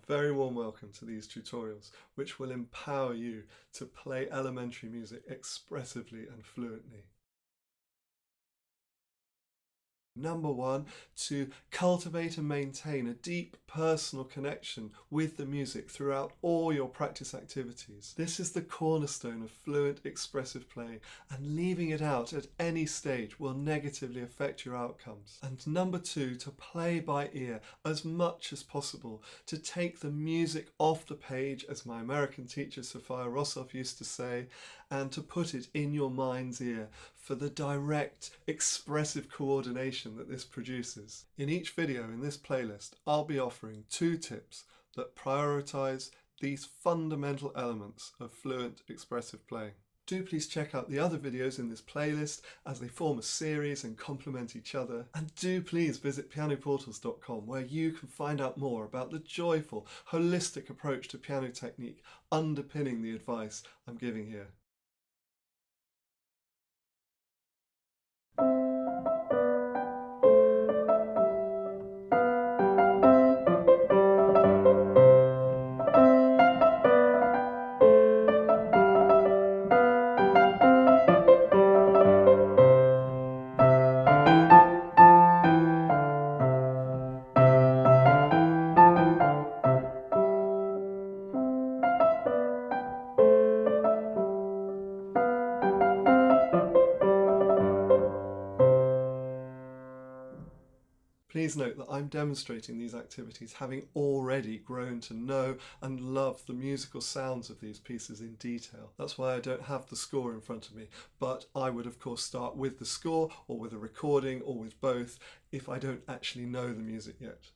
very warm welcome to these tutorials, which will empower you to play elementary music expressively and fluently. Number one, to cultivate and maintain a deep personal connection with the music throughout all your practice activities. This is the cornerstone of fluent expressive playing, and leaving it out at any stage will negatively affect your outcomes. And number two, to play by ear as much as possible, to take the music off the page, as my American teacher Sophia Rossoff used to say, and to put it in your mind's ear for the direct expressive coordination that this produces. In each video in this playlist, I'll be offering 2 tips that prioritize these fundamental elements of fluent expressive playing. Do please check out the other videos in this playlist as they form a series and complement each other. And do please visit pianoportals.com, where you can find out more about the joyful, holistic approach to piano technique underpinning the advice I'm giving here. Please note that I'm demonstrating these activities having already grown to know and love the musical sounds of these pieces in detail. That's why I don't have the score in front of me, but I would of course start with the score or with a recording or with both if I don't actually know the music yet.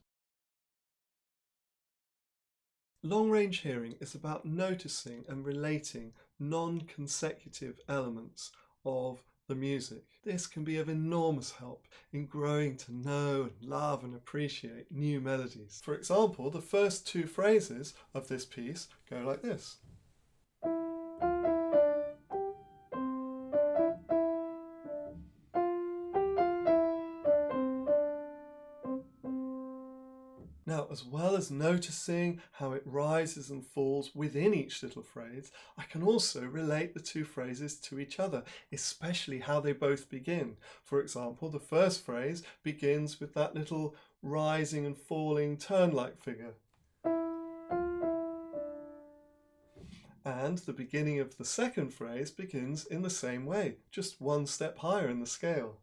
Long-range hearing is about noticing and relating non-consecutive elements of the music. This can be of enormous help in growing to know and love and appreciate new melodies. For example, the first 2 phrases of this piece go like this. Now, as well as noticing how it rises and falls within each little phrase, I can also relate the 2 phrases to each other, especially how they both begin. For example, the first phrase begins with that little rising and falling turn-like figure. And the beginning of the second phrase begins in the same way, just 1 step higher in the scale.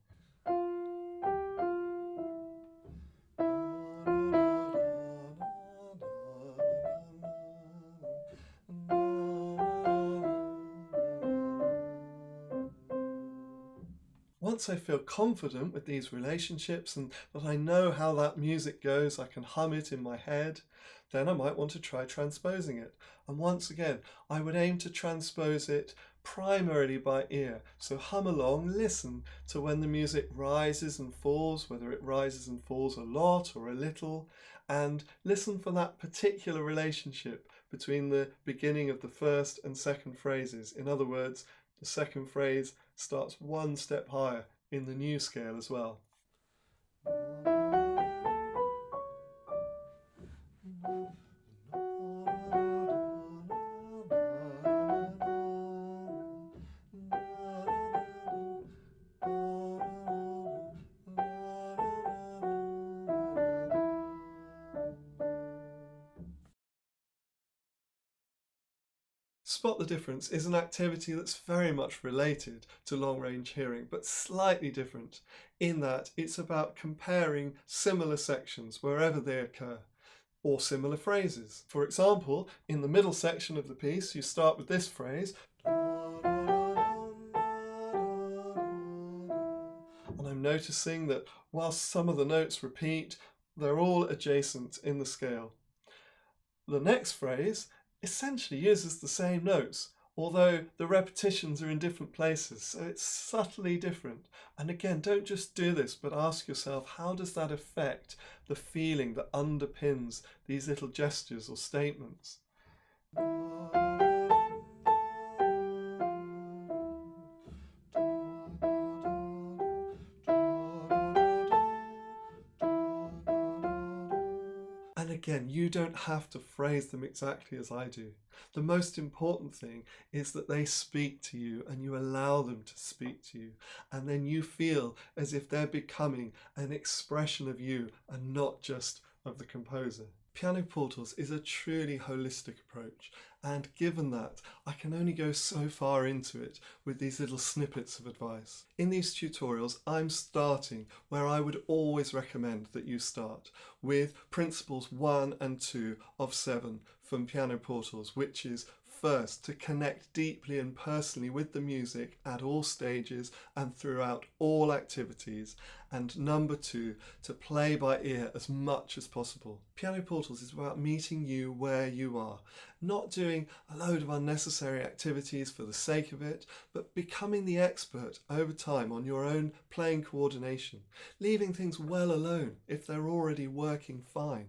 Once I feel confident with these relationships and that I know how that music goes, I can hum it in my head, then I might want to try transposing it. And once again, I would aim to transpose it primarily by ear. So hum along, listen to when the music rises and falls, whether it rises and falls a lot or a little, and listen for that particular relationship between the beginning of the first and second phrases. In other words, the second phrase starts 1 step higher in the new scale as well. Spot the Difference is an activity that's very much related to long-range hearing, but slightly different in that it's about comparing similar sections wherever they occur, or similar phrases. For example, in the middle section of the piece, you start with this phrase, and I'm noticing that whilst some of the notes repeat, they're all adjacent in the scale. The next phrase essentially uses the same notes, although the repetitions are in different places, so it's subtly different. And again, don't just do this, but ask yourself, how does that affect the feeling that underpins these little gestures or statements? And again, You don't have to phrase them exactly as I do. The most important thing is that they speak to you and you allow them to speak to you, and then you feel as if they're becoming an expression of you and not just of the composer. Piano portals is a truly holistic approach, and given that, I can only go so far into it with these little snippets of advice. In these tutorials, I'm starting where I would always recommend that you start, with principles 1 and 2 of 7 from Piano Portals, which is first, to connect deeply and personally with the music at all stages and throughout all activities, and number 2, to play by ear as much as possible. Piano Portals is about meeting you where you are, not doing a load of unnecessary activities for the sake of it, but becoming the expert over time on your own playing coordination, leaving things well alone if they're already working fine,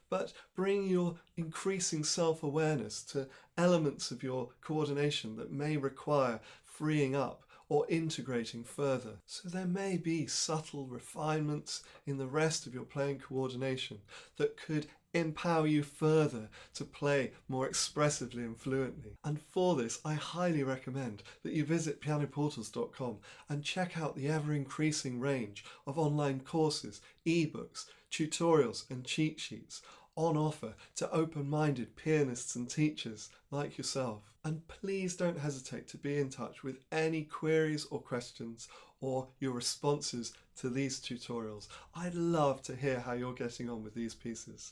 but bringing your increasing self-awareness to elements of your coordination that may require freeing up or integrating further. So there may be subtle refinements in the rest of your playing coordination that could empower you further to play more expressively and fluently. And for this, I highly recommend that you visit pianoportals.com and check out the ever-increasing range of online courses, ebooks, tutorials and cheat sheets on offer to open-minded pianists and teachers like yourself. And please don't hesitate to be in touch with any queries or questions or your responses to these tutorials. I'd love to hear how you're getting on with these pieces.